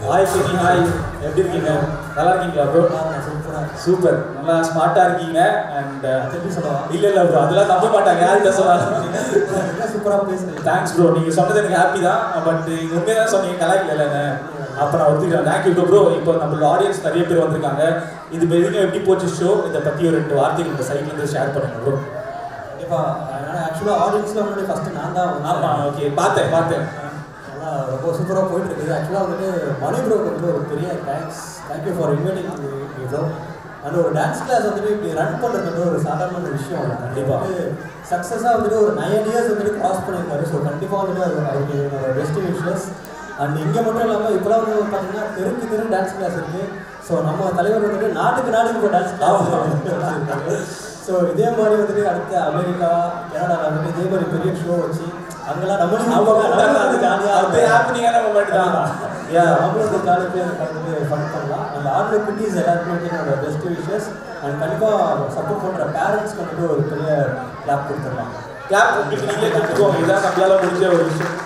Hi cine, hi, எப்படி இருக்கீங்க? நல்லா இருக்கீங்களா ப்ரோ? சூப்பர், நல்லா ஸ்மார்ட்டாக இருக்கீங்க. அண்ட் எப்படி சொல்லலாம்? இல்லை ப்ரோ, அதெல்லாம் நம்ப மாட்டாங்க. யார்கிட்ட சொல்லலாம்? சூப்பராக பேசுகிறேன். தேங்க்ஸ் ப்ரோ, நீங்கள் சொன்னது எனக்கு ஹாப்பி தான். பட் நீங்கள் உண்மையாக தான் சொன்னீங்க, கலாய்க்கல இல்லைன்னு. அப்போ நான் ஒத்துக்கிறேன். Thank you bro. இப்போ நம்மளோட ஆடியன்ஸ் நிறைய பேர் வந்திருக்காங்க. இது வரைக்கும் எப்படி போச்சு ஷோ? இதை பற்றி ஒரு 2 வார்த்தைகள் உங்கள் சைட்லேருந்து ஷேர் பண்ணுங்க ப்ரோ. கண்டிப்பாக. அதனால் ஆக்சுவலாக ஆடியன்ஸில் முன்னாடி ஃபஸ்ட்டு நான் தான். ஆமாம், ஓகே, பார்த்தேன். நல்லா ரொம்ப சூப்பராக போயிட்டு இருக்குது. ஆக்சுவலாக வந்துட்டு மணி ப்ரோக்கு வந்து ஒரு பெரிய தேங்க்யூ ஃபார் இன்வைட்டிங் ப்ரோ. அந்த ஒரு டான்ஸ் கிளாஸ் வந்துட்டு இப்படி ரன் பண்ணுறது ஒரு சாதாரண விஷயம் இல்லை. கண்டிப்பாக வந்து சக்ஸஸாக வந்துட்டு ஒரு 9 இயர்ஸ் வந்துட்டு கிராஸ் பண்ணியிருக்காரு. ஸோ கண்டிப்பாக வந்துட்டு அவருக்கு என்னோட பெஸ்ட் விஷஸ். அண்ட் இங்கே மட்டும் இல்லாமல் இப்போலாம் வந்து பார்த்தீங்கன்னா தெருக்கு டான்ஸ் கிளாஸ் இருக்குது. ஸோ நம்ம தலைவர் வந்துட்டு நாட்டுக்கு இப்போ டான்ஸ் கிளாஸ். ஸோ இதே மாதிரி வந்துட்டு அடுத்த அமெரிக்கா, கனடாவில் வந்துட்டு இதே மாதிரி பெரிய ஷோ வச்சு அங்கெல்லாம் நம்மளும் ஹாப்பினிங்கான மூமெண்ட் தான். நம்மளும் ஜாலியாக போய் கலந்துட்டு ஃபன் பண்ணலாம். அந்த ஆர்டர் குட்டீஸ் எல்லாருக்குமே என்னோட பெஸ்ட் விஷஸ். அண்ட் கண்டிப்பாக சப்போர்ட் பண்ணுற பேரண்ட்ஸ்க்கு வந்துட்டு ஒரு பெரிய கிளாப் கொடுத்துடலாம். கிளாப் உங்களுக்கு நீங்களே கொடுத்துக்கோங்க. இதுதான் நம்மளால முடிஞ்ச ஒரு விஷயம்.